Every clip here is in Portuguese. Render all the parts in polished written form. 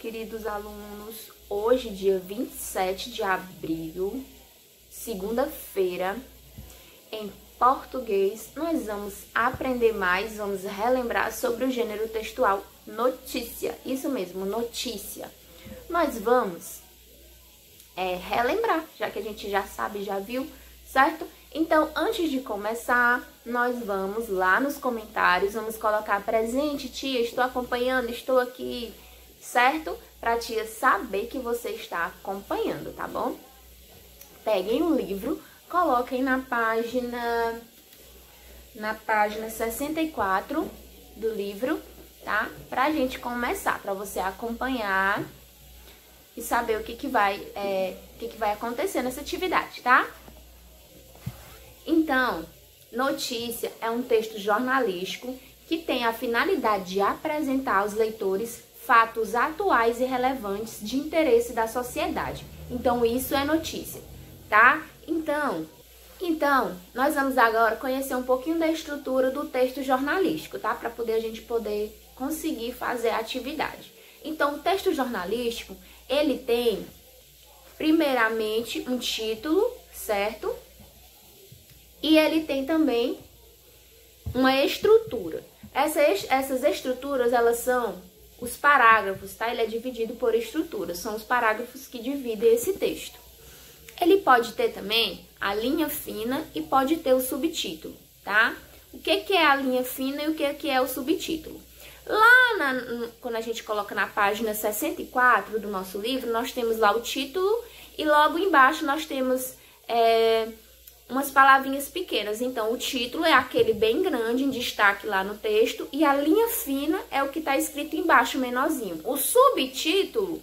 queridos alunos. Hoje, dia 27 de abril, segunda-feira, em português, nós vamos aprender mais, vamos relembrar sobre o gênero textual notícia. Isso mesmo, notícia. Nós vamos relembrar, já que a gente já sabe, já viu, certo? Então, antes de começar, nós vamos lá nos comentários, vamos colocar presente, tia, estou acompanhando, estou aqui, certo? Para a tia saber que você está acompanhando, tá bom? Peguem o livro, coloquem na página 64 do livro, tá? Pra gente começar, para você acompanhar e saber o que vai acontecer nessa atividade, tá? Então, notícia é um texto jornalístico que tem a finalidade de apresentar aos leitores fatos atuais e relevantes de interesse da sociedade. Então, isso é notícia, tá? Então, nós vamos agora conhecer um pouquinho da estrutura do texto jornalístico, tá? Para a gente poder conseguir fazer a atividade. Então, o texto jornalístico, ele tem, primeiramente, um título, certo? E ele tem também uma estrutura. Essas estruturas, elas são os parágrafos, tá? Ele é dividido por estruturas, são os parágrafos que dividem esse texto. Ele pode ter também a linha fina e pode ter o subtítulo, tá? O que é a linha fina e o que é o subtítulo? Lá, quando a gente coloca na página 64 do nosso livro, nós temos lá o título e logo embaixo nós temos umas palavrinhas pequenas. Então, o título é aquele bem grande, em destaque lá no texto, e a linha fina é o que está escrito embaixo, menorzinho. O subtítulo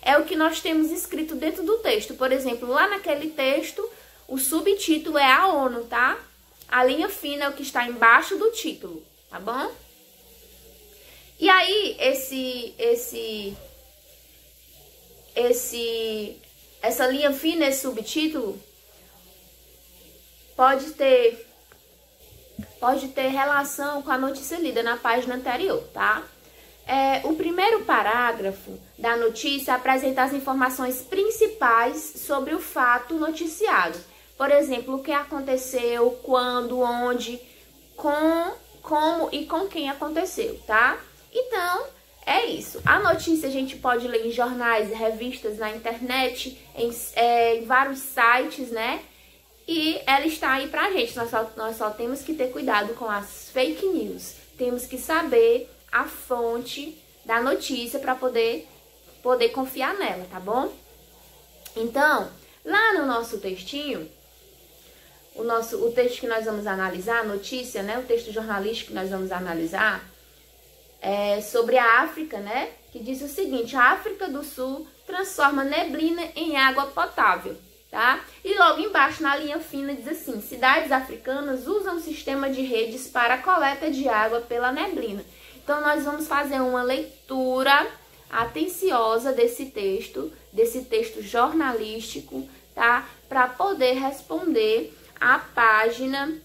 é o que nós temos escrito dentro do texto. Por exemplo, lá naquele texto, o subtítulo é a ONU, tá? A linha fina é o que está embaixo do título, tá bom? E aí, essa linha fina, esse subtítulo, pode ter relação com a notícia lida na página anterior, tá? O primeiro parágrafo da notícia apresenta as informações principais sobre o fato noticiado. Por exemplo, o que aconteceu, quando, onde, como e com quem aconteceu, tá? Então, é isso. A notícia a gente pode ler em jornais, revistas, na internet, em vários sites, né? E ela está aí pra gente. Nós só temos que ter cuidado com as fake news. Temos que saber a fonte da notícia para poder confiar nela, tá bom? Então, lá no nosso textinho, o texto que nós vamos analisar, a notícia, né? O texto jornalístico que nós vamos analisar é sobre a África, né? Que diz o seguinte: a África do Sul transforma neblina em água potável, tá? E logo embaixo, na linha fina, diz assim: cidades africanas usam um sistema de redes para a coleta de água pela neblina. Então, nós vamos fazer uma leitura atenciosa desse texto jornalístico, tá? Para poder responder a página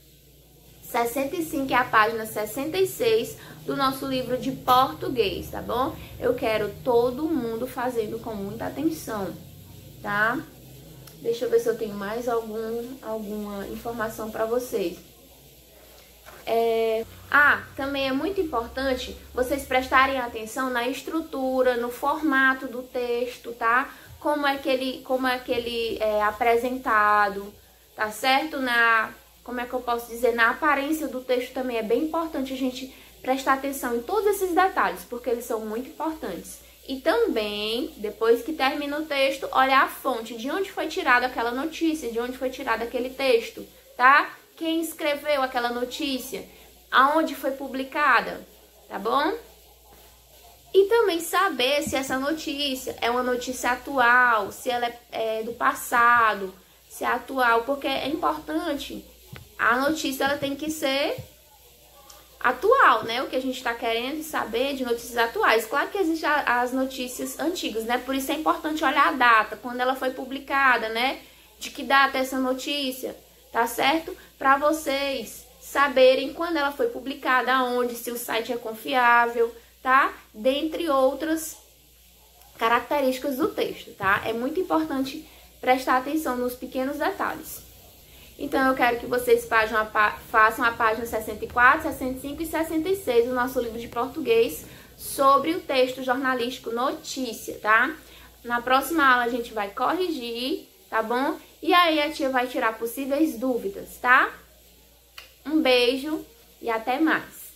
65 e a página 66 do nosso livro de português, tá bom? Eu quero todo mundo fazendo com muita atenção, tá? Deixa eu ver se eu tenho mais alguma informação para vocês. Também é muito importante vocês prestarem atenção na estrutura, no formato do texto, tá? Como é que ele é apresentado, tá certo? Como é que eu posso dizer? Na aparência do texto também é bem importante a gente prestar atenção em todos esses detalhes, porque eles são muito importantes. E também, depois que termina o texto, olhar a fonte, de onde foi tirada aquela notícia, de onde foi tirado aquele texto, tá? Quem escreveu aquela notícia, aonde foi publicada, tá bom? E também saber se essa notícia é uma notícia atual, se ela é do passado, se é atual, porque é importante. A notícia ela tem que ser atual, né? O que a gente está querendo saber de notícias atuais. Claro que existem as notícias antigas, né? Por isso é importante olhar a data, quando ela foi publicada, né? De que data é essa notícia, tá certo? Para vocês saberem quando ela foi publicada, aonde, se o site é confiável, tá? Dentre outras características do texto, tá? É muito importante prestar atenção nos pequenos detalhes. Então, eu quero que vocês façam a página 64, 65 e 66 do nosso livro de português sobre o texto jornalístico Notícia, tá? Na próxima aula a gente vai corrigir, tá bom? E aí a tia vai tirar possíveis dúvidas, tá? Um beijo e até mais!